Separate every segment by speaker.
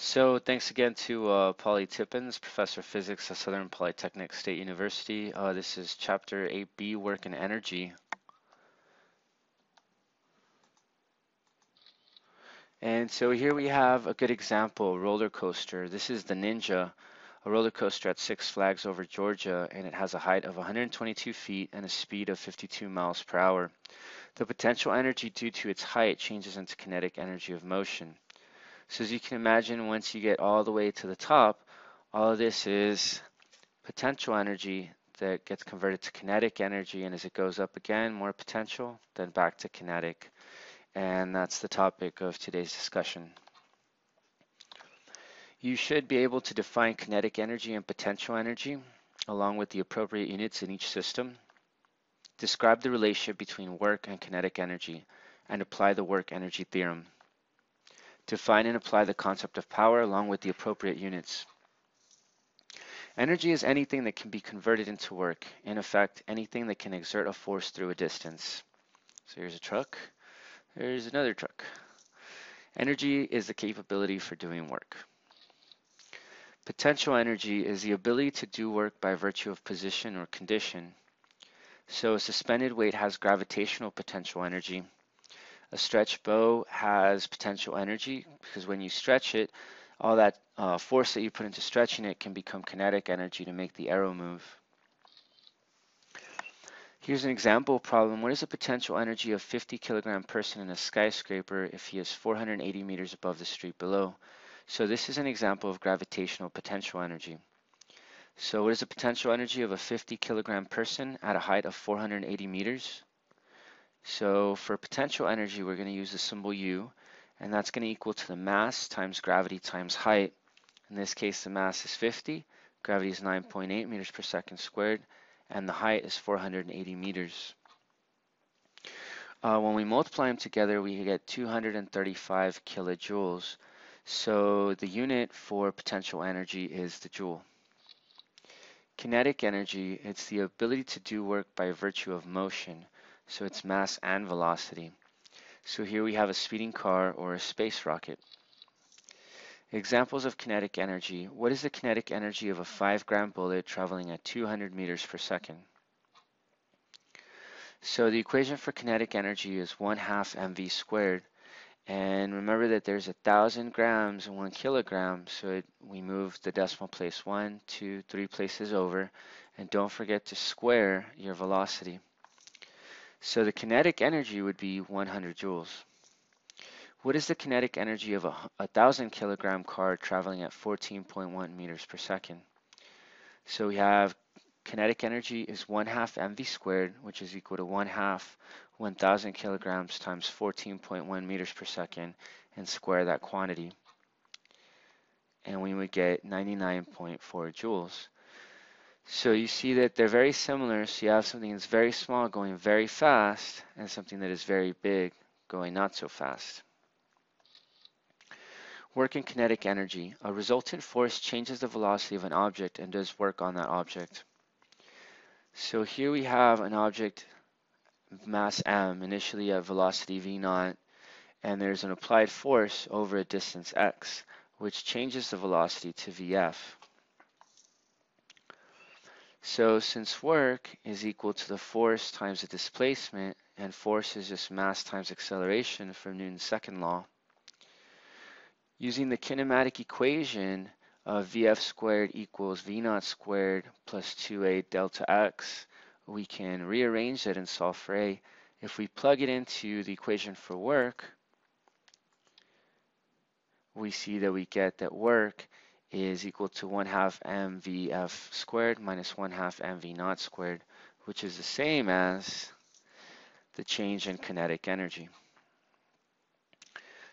Speaker 1: So thanks again to Polly Tippins, Professor of Physics at Southern Polytechnic State University. This is Chapter 8B, Work and Energy. And so here we have a good example, roller coaster. This is the Ninja, a roller coaster at Six Flags over Georgia, and it has a height of 122 feet and a speed of 52 miles per hour. The potential energy due to its height changes into kinetic energy of motion. So as you can imagine, once you get all the way to the top, all of this is potential energy that gets converted to kinetic energy, and as it goes up again, more potential, then back to kinetic. And that's the topic of today's discussion. You should be able to define kinetic energy and potential energy, along with the appropriate units in each system. Describe the relationship between work and kinetic energy, and apply the work-energy theorem. Define and apply the concept of power along with the appropriate units. Energy is anything that can be converted into work. In effect, anything that can exert a force through a distance. So here's a truck. There's another truck. Energy is the capability for doing work. Potential energy is the ability to do work by virtue of position or condition. So a suspended weight has gravitational potential energy. A stretched bow has potential energy because when you stretch it, all that force that you put into stretching it can become kinetic energy to make the arrow move. Here's an example problem. What is the potential energy of 50 kilogram person in a skyscraper if he is 480 meters above the street below? So this is an example of gravitational potential energy. So what is the potential energy of a 50 kilogram person at a height of 480 meters? So for potential energy, we're going to use the symbol U, and that's going to equal to the mass times gravity times height. In this case, the mass is 50, gravity is 9.8 meters per second squared, and the height is 480 meters. When we multiply them together, we get 235 kilojoules. So the unit for potential energy is the joule. Kinetic energy, it's the ability to do work by virtue of motion. So it's mass and velocity. So here we have a speeding car or a space rocket. Examples of kinetic energy. What is the kinetic energy of a 5-gram bullet traveling at 200 meters per second? So the equation for kinetic energy is 1/2 mv squared. And remember that there's 1,000 grams and 1 kilogram, so we move the decimal place 1, 2, 3 places over. And don't forget to square your velocity. So the kinetic energy would be 100 joules. What is the kinetic energy of a 1,000 kilogram car traveling at 14.1 meters per second? So we have kinetic energy is 1/2 mv squared, which is equal to 1/2 1,000 kilograms times 14.1 meters per second, and square that quantity. And we would get 99.4 joules. So you see that they're very similar. So you have something that's very small going very fast and something that is very big going not so fast. Work and kinetic energy. A resultant force changes the velocity of an object and does work on that object. So here we have an object mass m, initially at velocity v0, and there's an applied force over a distance x, which changes the velocity to vf. So since work is equal to the force times the displacement, and force is just mass times acceleration from Newton's second law, using the kinematic equation of vf squared equals v0 squared plus 2a delta x, we can rearrange it and solve for a. If we plug it into the equation for work, we see that we get that work is equal to 1/2 mvf squared minus 1/2 mv0 squared, which is the same as the change in kinetic energy.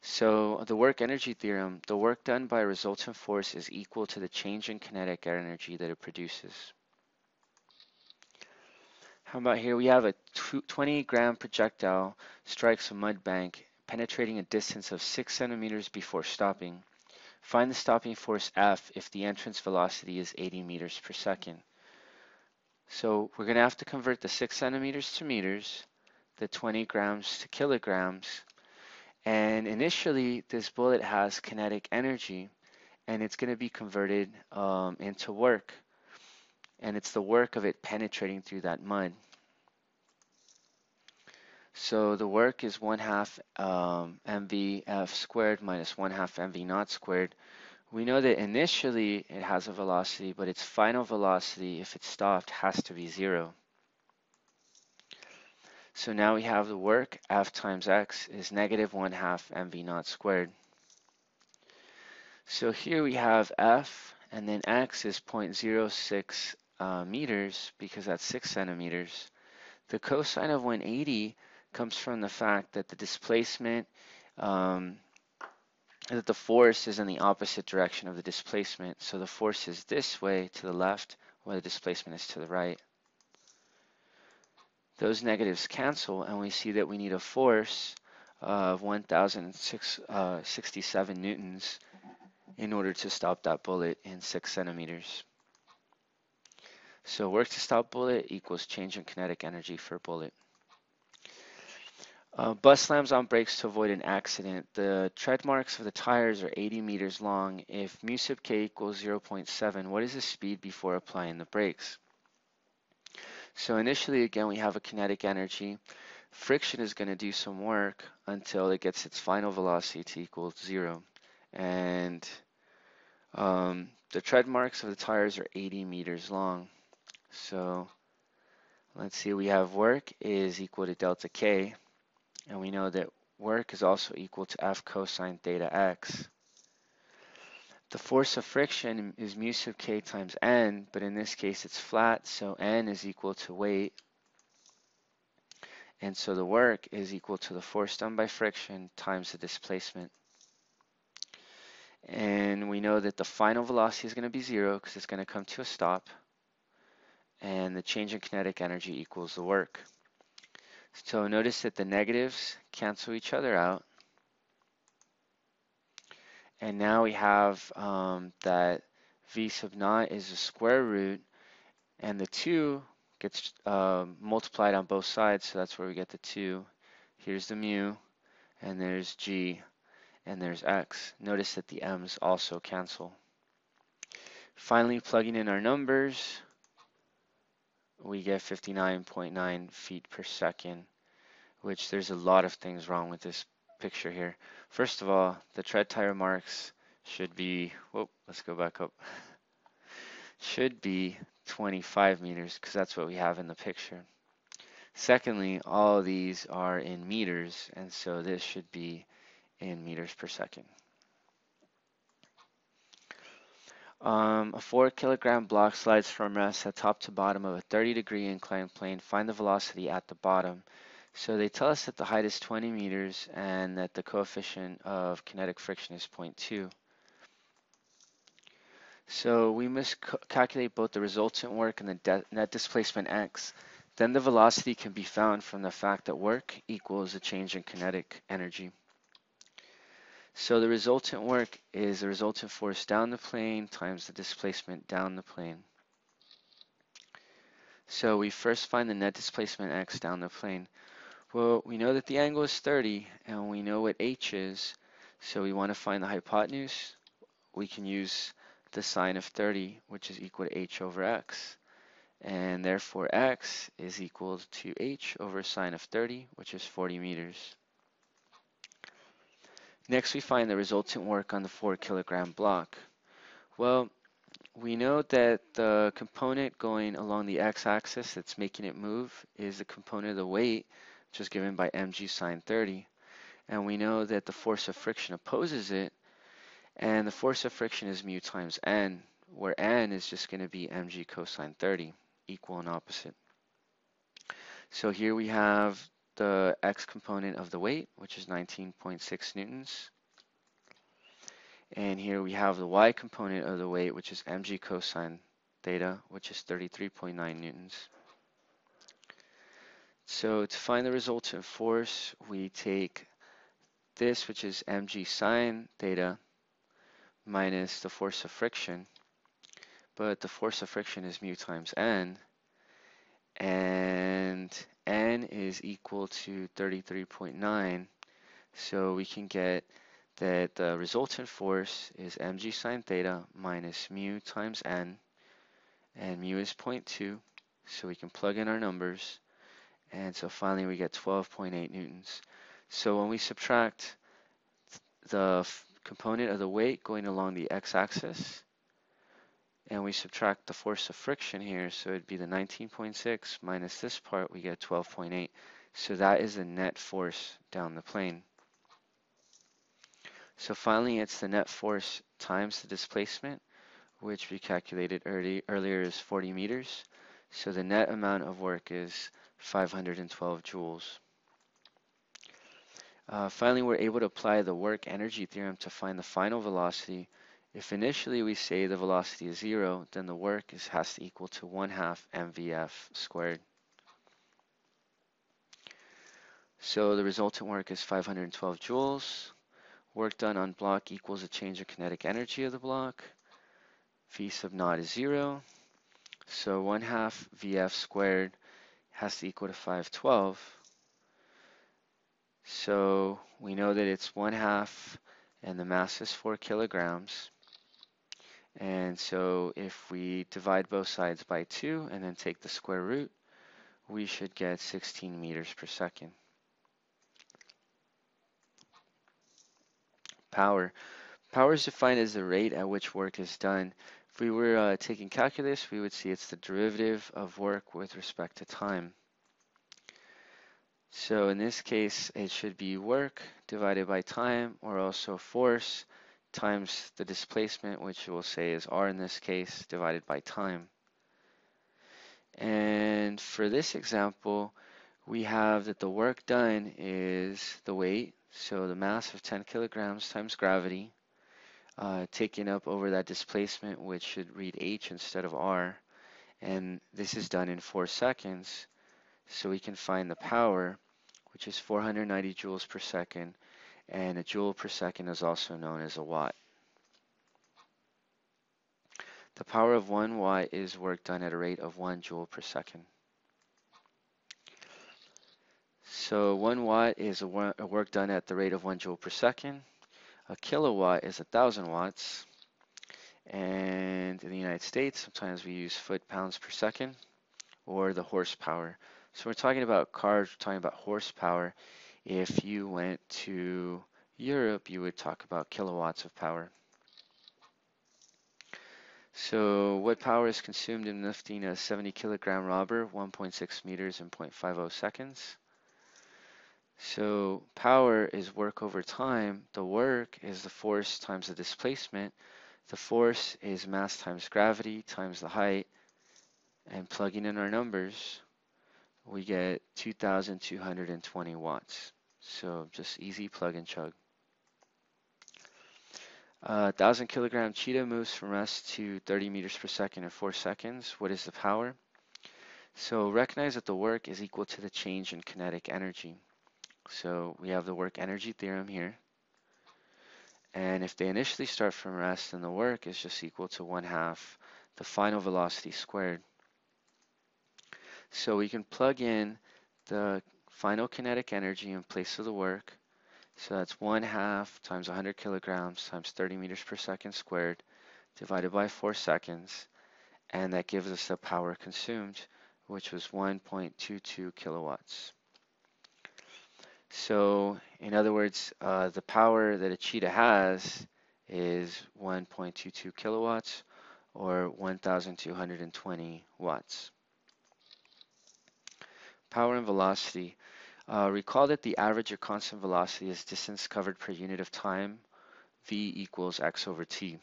Speaker 1: So the work energy theorem, the work done by a resultant force is equal to the change in kinetic energy that it produces. How about here? We have a 20-gram projectile strikes a mud bank, penetrating a distance of 6 centimeters before stopping. Find the stopping force F if the entrance velocity is 80 meters per second. So we're going to have to convert the 6 centimeters to meters, the 20 grams to kilograms, and initially this bullet has kinetic energy, and it's going to be converted into work, and it's the work of it penetrating through that mud. So the work is 1/2 mv f squared minus 1/2 mv naught squared. We know that initially it has a velocity, but its final velocity, if it stopped, has to be 0. So now we have the work, F times x, is negative 1/2 mv naught squared. So here we have F, and then x is 0.06 meters, because that's 6 centimeters. The cosine of 180 comes from the fact that the displacement, that the force is in the opposite direction of the displacement. So the force is this way to the left, while the displacement is to the right. Those negatives cancel, and we see that we need a force of 1,067 newtons in order to stop that bullet in 6 centimeters. So work to stop bullet equals change in kinetic energy for bullet. Bus slams on brakes to avoid an accident. The tread marks of the tires are 80 meters long. If mu sub k equals 0.7, what is the speed before applying the brakes? So initially, again, we have a kinetic energy. Friction is going to do some work until it gets its final velocity to equal 0. And the tread marks of the tires are 80 meters long. So let's see, we have work is equal to delta k. And we know that work is also equal to F cosine theta x. The force of friction is mu sub k times n, but in this case it's flat, so n is equal to weight. And so the work is equal to the force done by friction times the displacement. And we know that the final velocity is going to be 0 because it's going to come to a stop. And the change in kinetic energy equals the work. So notice that the negatives cancel each other out. And now we have that v sub naught is the square root, and the 2 gets multiplied on both sides, so that's where we get the 2. Here's the mu, and there's g, and there's x. Notice that the m's also cancel. Finally, plugging in our numbers, we get 59.9 feet per second, which there's a lot of things wrong with this picture here. First of all, the tread tire marks should be, whoa, let's go back up, should be 25 meters because that's what we have in the picture. Secondly, all of these are in meters, and so this should be in meters per second. A 4 kilogram block slides from rest at top to bottom of a 30-degree inclined plane. Find the velocity at the bottom. So they tell us that the height is 20 meters and that the coefficient of kinetic friction is 0.2. So we must calculate both the resultant work and the net displacement x. Then the velocity can be found from the fact that work equals the change in kinetic energy. So the resultant work is the resultant force down the plane times the displacement down the plane. So we first find the net displacement x down the plane. Well, we know that the angle is 30, and we know what h is, so we want to find the hypotenuse. We can use the sine of 30, which is equal to h over x. And therefore x is equal to h over sine of 30, which is 40 meters. Next, we find the resultant work on the 4 kilogram block. Well, we know that the component going along the x-axis that's making it move is the component of the weight, which is given by mg sine 30. And we know that the force of friction opposes it, and the force of friction is mu times n, where n is just going to be mg cosine 30, equal and opposite. So here we have the x component of the weight, which is 19.6 newtons. And here we have the y component of the weight, which is mg cosine theta, which is 33.9 newtons. So to find the resultant force, we take this, which is mg sine theta, minus the force of friction. But the force of friction is mu times n, and n is equal to 33.9. So we can get that the resultant force is mg sine theta minus mu times n, and mu is 0.2, so we can plug in our numbers, and so finally we get 12.8 newtons. So when we subtract the component of the weight going along the x-axis, and we subtract the force of friction here, so it'd be the 19.6 minus this part, we get 12.8. So that is the net force down the plane. So finally, it's the net force times the displacement, which we calculated earlier is 40 meters. So the net amount of work is 512 joules. Finally, we're able to apply the work energy theorem to find the final velocity. If initially we say the velocity is 0, then the work has to equal to 1/2 mvf squared. So the resultant work is 512 joules. Work done on block equals the change in kinetic energy of the block. V sub naught is 0. So 1/2 Vf squared has to equal to 512. So we know that it's 1/2 and the mass is 4 kilograms. And so if we divide both sides by 2 and then take the square root, we should get 16 meters per second. Power. Power is defined as the rate at which work is done. If we were taking calculus, we would see it's the derivative of work with respect to time. So in this case, it should be work divided by time, or also force times the displacement, which we'll say is r in this case, divided by time. And for this example, we have that the work done is the weight, so the mass of 10 kilograms times gravity, taken up over that displacement, which should read h instead of r, and this is done in 4 seconds, so we can find the power, which is 490 joules per second, and a joule per second is also known as a watt. The power of 1 watt is work done at a rate of 1 joule per second. So 1 watt is a work done at the rate of 1 joule per second. A kilowatt is 1,000 watts. And in the United States, sometimes we use foot-pounds per second, or the horsepower. So we're talking about cars, we're talking about horsepower. If you went to Europe, you would talk about kilowatts of power. So what power is consumed in lifting a 70 kilogram robber 1.6 meters in 0.50 seconds? So power is work over time. The work is the force times the displacement. The force is mass times gravity times the height. And plugging in our numbers, we get 2,220 watts. So just easy plug and chug. 1,000 kilogram cheetah moves from rest to 30 meters per second in 4 seconds. What is the power? So recognize that the work is equal to the change in kinetic energy. So we have the work energy theorem here. And if they initially start from rest, then the work is just equal to 1/2 the final velocity squared. So we can plug in the final kinetic energy in place of the work. So that's 1/2 times 100 kilograms times 30 meters per second squared divided by 4 seconds. And that gives us the power consumed, which was 1.22 kilowatts. So in other words, the power that a cheetah has is 1.22 kilowatts, or 1,220 watts. Power and velocity. Recall that the average or constant velocity is distance covered per unit of time. V equals x over t.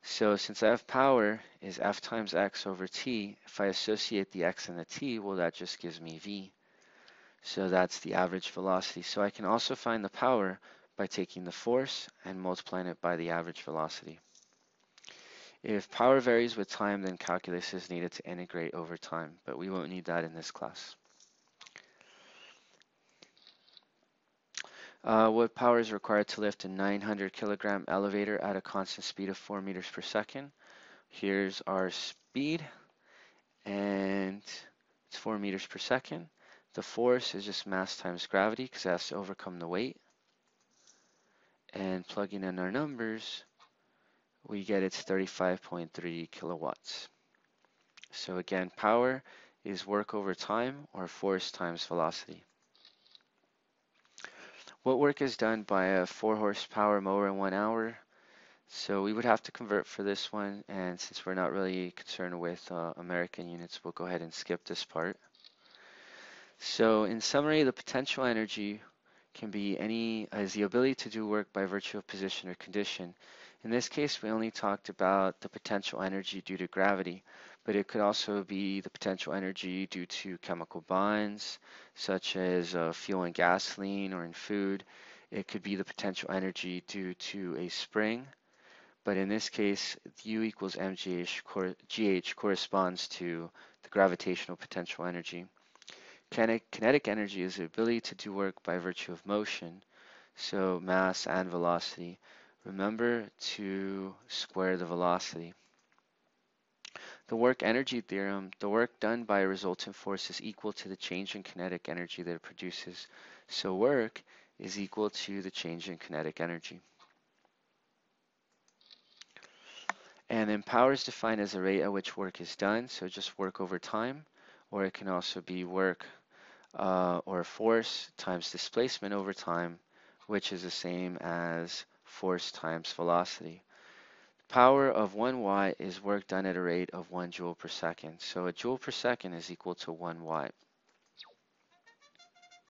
Speaker 1: So since I have power is F times x over t, if I associate the x and the t, well, that just gives me V. So that's the average velocity. So I can also find the power by taking the force and multiplying it by the average velocity. If power varies with time, then calculus is needed to integrate over time, but we won't need that in this class. What power is required to lift a 900 kilogram elevator at a constant speed of 4 meters per second? Here's our speed, and it's 4 meters per second. The force is just mass times gravity because it has to overcome the weight. and plugging in our numbers, we get it's 35.3 kilowatts. So again, power is work over time or force times velocity. What work is done by a 4 horsepower mower in 1 hour? So we would have to convert for this one, and since we're not really concerned with American units, we'll go ahead and skip this part. So in summary, the potential energy can be is the ability to do work by virtue of position or condition. In this case, we only talked about the potential energy due to gravity, but it could also be the potential energy due to chemical bonds, such as fuel and gasoline, or in food. It could be the potential energy due to a spring, but in this case, U equals mgh corresponds to the gravitational potential energy. Kinetic energy is the ability to do work by virtue of motion, so mass and velocity. Remember to square the velocity. The work energy theorem, the work done by a resultant force is equal to the change in kinetic energy that it produces. So work is equal to the change in kinetic energy. And then power is defined as the rate at which work is done, so just work over time, or it can also be work or force times displacement over time, which is the same as force times velocity. Power of 1 watt is work done at a rate of 1 joule per second. So a joule per second is equal to 1 watt.